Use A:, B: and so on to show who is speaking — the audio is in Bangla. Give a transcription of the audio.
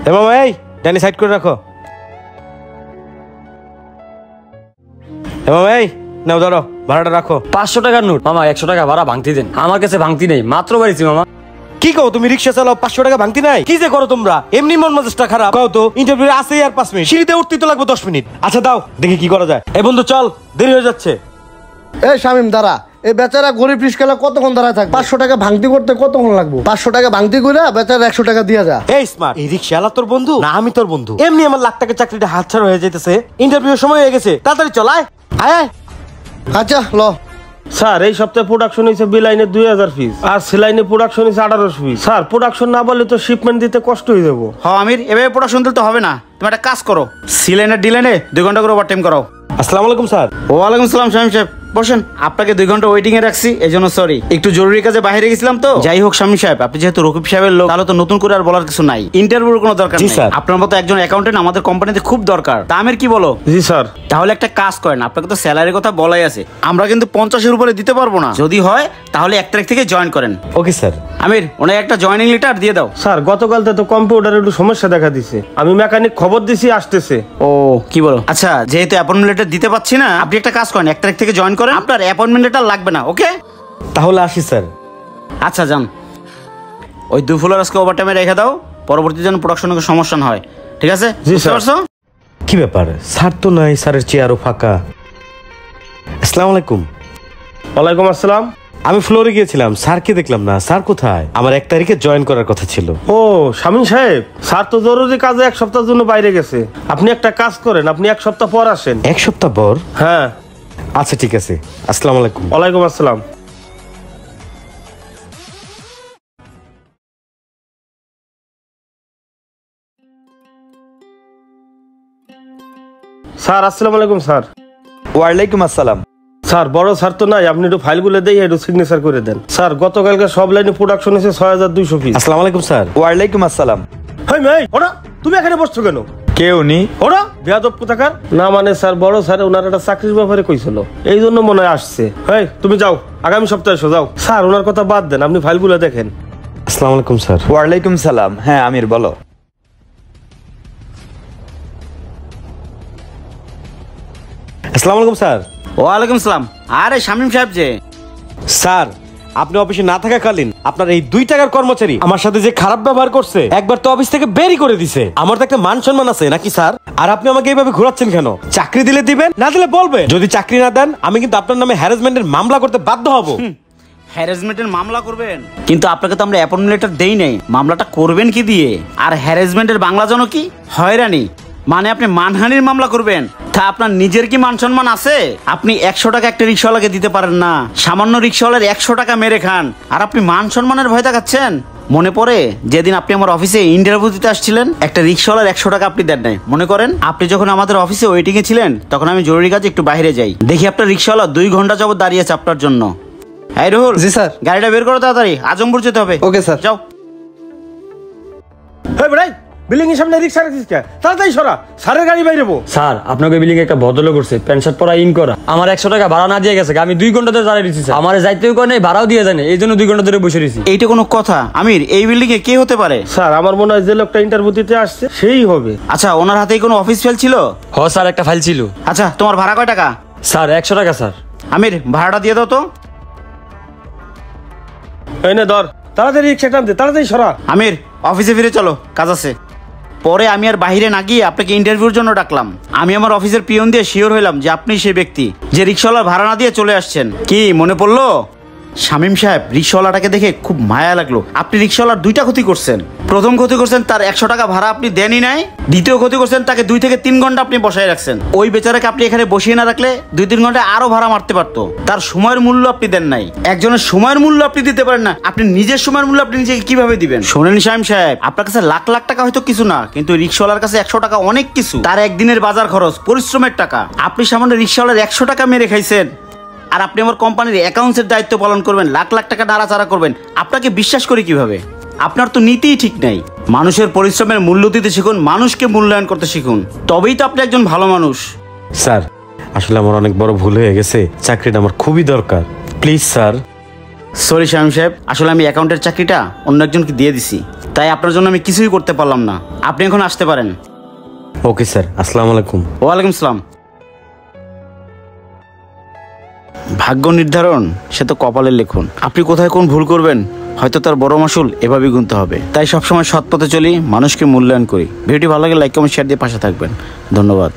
A: এ মামা এই ডানি সাইড করে রাখো। এ মামা এই নাও ধরো ভাড়াটা রাখো।
B: 500 টাকার নোট মামা, 100 টাকা ভাড়া ভাঙতি দেন। আমার কাছে ভাঙতি নেই, মাত্র বাড়িছি মামা।
A: কি কও তুমি রিক্সা চালাও 500 টাকা ভাঙতি নাই? কি যে করো তোমরা, এমনি মন মেজাজটা খারাপ। কও তো ইন্টারভিউ আছে আর 5 মিনিট, সিঁড়িতে উঠতে তো লাগবে 10 মিনিট। আচ্ছা দাও দেখি কি করা যায়। এই বন্ধু চল, দেরি হয়ে যাচ্ছে।
C: এই শামিম দাঁড়া, এই বেচারা গরিব রিস্কালা কতক্ষণ দাঁড়ায় থাকবে? 500 টাকা ভাঙতি করতে কতক্ষণ লাগবে? 500 টাকা ভাঙতি করে বেচারা 100 টাকা দিয়া যা।
A: এই স্মার্ট, এই রিক্সাওয়ালা তোর বন্ধু না আমি তোর বন্ধু? এমনি আমার লাখ টাকা চাকরিটা হাতছাড়া হয়ে যাইতেছে, ইন্টারভিউ সময় হয়ে গেছে, তাড়াতাড়ি চল আয় আয়।
C: আচ্ছা ল।
D: স্যার এই সপ্তাহে প্রোডাকশন হয়েছে বিলাইনে 2000 পিস আর সেলাইনে প্রোডাকশন হয়েছে 1800 পিস। স্যার প্রোডাকশন না বললে তো শিপমেন্ট দিতে কষ্ট হয়ে যাবো।
E: হ্যাঁ আমির, এভাবে প্রোডাকশন দিতে হবে না। তুমি একটা কাজ করো, সিলাইনের ডিলাইনে 2 ঘন্টা করে ওভারটাইম করাও।
A: আসসালামু আলাইকুম স্যার।
E: ওয়ালাইকুম সালাম শামীম সাহেব, বসেন। আপনাকে 2 ঘন্টা ওয়েটিং এ রাখছি, এই জন্য সরি, একটু জরুরি কাজে বাইরে গেছিলাম তো। যাই হোক শামীম সাহেব, আপনি যেহেতু রকিব সাহেবের লোক, তাহলে তো নতুন করে আর বলার কিছু নাই, ইন্টারভিউর কোনো দরকার নেই। আপনার মতো একজন অ্যাকাউন্টেন্ট আমাদের কোম্পানিতে খুব দরকার। তা আমির কি বলো?
D: জি স্যার।
E: তাহলে একটা কাজ করেন, আপনাকে তো স্যালারির কথা বলাই আছে, আমরা কিন্তু 50-এর উপরে দিতে পারবো না। যদি হয় তাহলে 1 তারিখ থেকে জয়েন করেন।
A: Okay sir.
E: আমির ওনাকে একটা জয়েনিং লেটার দিয়ে দাও।
D: স্যার গতকাল তো কম্পিউটারে একটু সমস্যা দেখা দিছে, আমি মেকানিক খবর দিছি আসতেছে।
E: ও কি বলো? আচ্ছা যেহেতু অ্যাপয়েন্টমেন্ট লেটার দিতে পাচ্ছি না, আপনি একটা কাজ করেন, 1 তারিখ থেকে জয়েন করেন, আপনার অ্যাপয়েন্টমেন্ট লেটার লাগবে না। ওকে
A: তাহলে আসি স্যার।
E: আচ্ছা যান। ওই 2 ফুলের আজকে ওভারটাইমে রেখে দাও, পরবর্তী যেন প্রোডাকশনে সমস্যা না হয়, ঠিক আছে?
D: জি স্যার।
A: কি ব্যাপার, স্যার তো নাই, স্যারের চেয়ারও ফাঁকা। আসসালামু আলাইকুম।
D: ওয়ালাইকুম আসসালাম।
A: আমি ফ্লোরে গিয়েছিলাম, স্যারকে দেখলাম না। স্যার কোথায়? আমার 1 তারিখে জয়েন করার কথা ছিল।
D: ও শামীম সাহেব, স্যার তো জরুরি কাজে 1 সপ্তাহের জন্য বাইরে গেছে। আপনি একটা কাজ করেন, আপনি 1 সপ্তাহ পর আসেন।
A: 1 সপ্তাহ পর?
D: হ্যাঁ।
A: আচ্ছা ঠিক আছে। আসসালামু আলাইকুম।
D: ওয়ালাইকুম আসসালাম। স্যার আসসালামু আলাইকুম। স্যার
F: ওয়ালাইকুম আসসালাম।
D: স্যার বড় স্যার তো নাই, আপনি একটু ফাইলগুলো দিয়ে একটু সিগনেচার করে দেন। স্যার গতকালকে সব লাইনে প্রোডাকশন হয়েছে 6200 পিস।
A: আসসালামু আলাইকুম স্যার।
F: ওয়ালাইকুম আসসালাম।
D: হাই ভাই ওরা, তুমি এখানে বসছো কেন?
F: কেউ নি
D: ওরা বেয়াদব কোথাকার। না মানে স্যার বড় স্যার ওনার একটা চাকরির ব্যাপারে কইছিল, এই জন্য মনে হয় আসছে। হাই তুমি যাও, আগামী সপ্তাহে এসো যাও। স্যার ওনার কথা বাদ দেন, আপনি ফাইলগুলো দেখেন।
A: আসসালামু আলাইকুম স্যার।
F: ওয়ালাইকুম সালাম। হ্যাঁ আমির বলো।
A: আসসালামু আলাইকুম স্যার।
E: ওয়ালাইকুম সালাম। আরে শামীম সাহেব যে।
A: স্যার আপনি অফিসে না থাকাকালীন আপনার এই 2 টাকার কর্মচারী আমার সাথে যে খারাপ ব্যবহার করছে, একবার তো অফিস থেকে বেরই করে দিছে। আমার তো একটা মান সম্মান আছে নাকি স্যার? আর আপনি আমাকে এইভাবে ঘোরাচ্ছেন কেন? চাকরি দিলে দিবেন, না দিলে বলবেন। যদি চাকরি না দেন আমি কিন্তু আপনার নামে হ্যারাসমেন্টের মামলা করতে বাধ্য হব।
E: হ্যারাসমেন্টের মামলা করবেন? কিন্তু আপনাকে তো আমরা অ্যাপয়েন্টমেন্ট লেটার দেই নাই, মামলাটা করবেন কি দিয়ে? আর হ্যারাসমেন্টের বাংলা জানো কি? হয়রানি। মানে আপনি মানহানির মামলা করবেন। তা আপনার নিজের কি মান সম্মান আছে? আপনি 100 টাকা একটা রিক্সাওয়ালাকে দিতে পারেন না, সামান্য রিক্সাওয়ালার 100 টাকা মেরে খান, আর আপনি মান সম্মানের ভয় দেখাচ্ছেন। মনে পড়ে যেদিন আপনি আমার অফিসে ইন্টারভিউ দিতে আসছিলেন, একটা রিক্সাওয়ালার 100 টাকা আপনি দেন নাই, মনে করেন? আপনি যখন আমাদের অফিসে ওয়েটিং এ ছিলেন, তখন আমি জরুরি কাজে একটু বাইরে যাই, দেখি আপনার রিক্সাওয়ালা 2 ঘন্টা যাবত দাঁড়িয়ে আছে আপনার জন্য। এই রুহুল।
F: জি স্যার।
E: গাড়িটা বের করো তাড়াতাড়ি, আজমপুর যেতে হবে।
F: Okay sir.
E: যাও।
D: হেই ভাই, বিল্ডিং এর সামনে রিক্সা রাখিস কে? তাড়াতাড়ি সরা, স্যারের গাড়ি বাইরেবো। স্যার আপনাকে বিল্ডিং একটা ভদ্রলোক করছে, প্যান্ট শার্ট পরা ইন করা, আমার 100 টাকা ভাড়া না দিয়ে গেছে। আমি 2 ঘন্টা ধরে দাঁড়িয়ে রয়েছি, আমার যাইতেও করে নাই, ভাড়াও দিয়ে যায় না, এই জন্য 2 ঘন্টা ধরে বসে রয়েছি।
E: এইটা কোনো কথা? আমির এই বিল্ডিং এ কে হতে পারে?
D: স্যার আমার মনে হয় যে লোকটা ইন্টারভিউ দিতে আসছে সেই হবে।
E: আচ্ছা ওনার হাতে কোনো অফিস ফাইল ছিল?
B: হ স্যার একটা ফাইল ছিল।
E: আচ্ছা তোমার ভাড়া কয় টাকা?
B: স্যার 100 টাকা স্যার।
E: আমির ভাড়াটা দিয়ে দাও তো।
D: এই নে ধর, তাড়াতাড়ি রিক্সা টান দে, তাড়াতাড়ি সরা।
E: আমির অফিসে ফিরে চলো, কাজ আছে। পরে আমি আর বাইরে না গিয়ে আপনাকে ইন্টারভিউর জন্য ডাকলাম। আমি আমার অফিসের পিয়ন দিয়ে শিওর হইলাম যে আপনি সেই ব্যক্তি যে রিক্সাওয়ালার ভাড়া না দিয়ে চলে আসছেন। কি মনে পড়লো? শামীম সাহেব, রিক্সাওয়ালাটাকে দেখে খুব মায়া লাগলো। আপনি রিক্সাওয়ালার 2টা ক্ষতি করছেন। প্রথম ক্ষতি করছেন তার 100 টাকা ভাড়া আপনি দেনই নাই। দ্বিতীয় ক্ষতি করছেন তাকে 2 থেকে 3 ঘন্টা আপনি বসায় রাখছেন। ওই বেচারাকে আপনি এখানে বসিয়ে না রাখলে 2-3 ঘন্টা আরো ভাড়া মারতে পারতো। তার সময়ের মূল্য আপনি দেন নাই। একজনের সময়ের মূল্য আপনি দিতে পারেন না, আপনি নিজের সময়ের মূল্য আপনি নিজেকে কিভাবে দিবেন? শোনেন শামীম সাহেব, আপনার কাছে লাখ লাখ টাকা হয়তো কিছু না, কিন্তু রিক্সাওয়ালার কাছে 100 টাকা অনেক কিছু। তার একদিনের বাজার খরচ, পরিশ্রমের টাকা। আপনি সামান্য রিক্সাওয়ালার 100 টাকা মেরে খাইছেন, আর আপনি আমার কোম্পানির অ্যাকাউন্টসের দায়িত্ব পালন করবেন, লাখ লাখ টাকা নাড়াচাড়া করবেন। আপনাকে বিশ্বাস করি কিভাবে? আপনার তো নীতিই ঠিক নাই। মানুষের পরিশ্রমের মূল্য দিতে শিখুন, মানুষকে মূল্যায়ন করতে শিখুন, তবেই তো আপনি একজন ভালো মানুষ।
A: স্যার আসলে আমার অনেক বড় ভুল হয়ে গেছে, চাকরিটা আমার খুবই দরকার, প্লিজ স্যার।
E: সরি শামীম সাহেব, আসলে আমি অ্যাকাউন্টের চাকরিটা অন্য একজনকে দিয়ে দিছি, তাই আপনার জন্য আমি কিছুই করতে পারলাম না। আপনি এখন আসতে পারেন।
A: ওকে স্যার, আসসালামু আলাইকুম।
E: ওয়ালাইকুম সালাম। ভাগ্য নির্ধারণ সে তো কপালের লেখন। আপনি কোথায় কোন ভুল করবেন হয়তো তার বড় মাসুল এভাবেই গুনতে হবে। তাই সবসময় সৎ পথে চলি, মানুষকে মূল্যায়ন করি। ভিডিওটি ভালো লাগে লাইক কমেন্ট শেয়ার দিয়ে পাশে থাকবেন। ধন্যবাদ।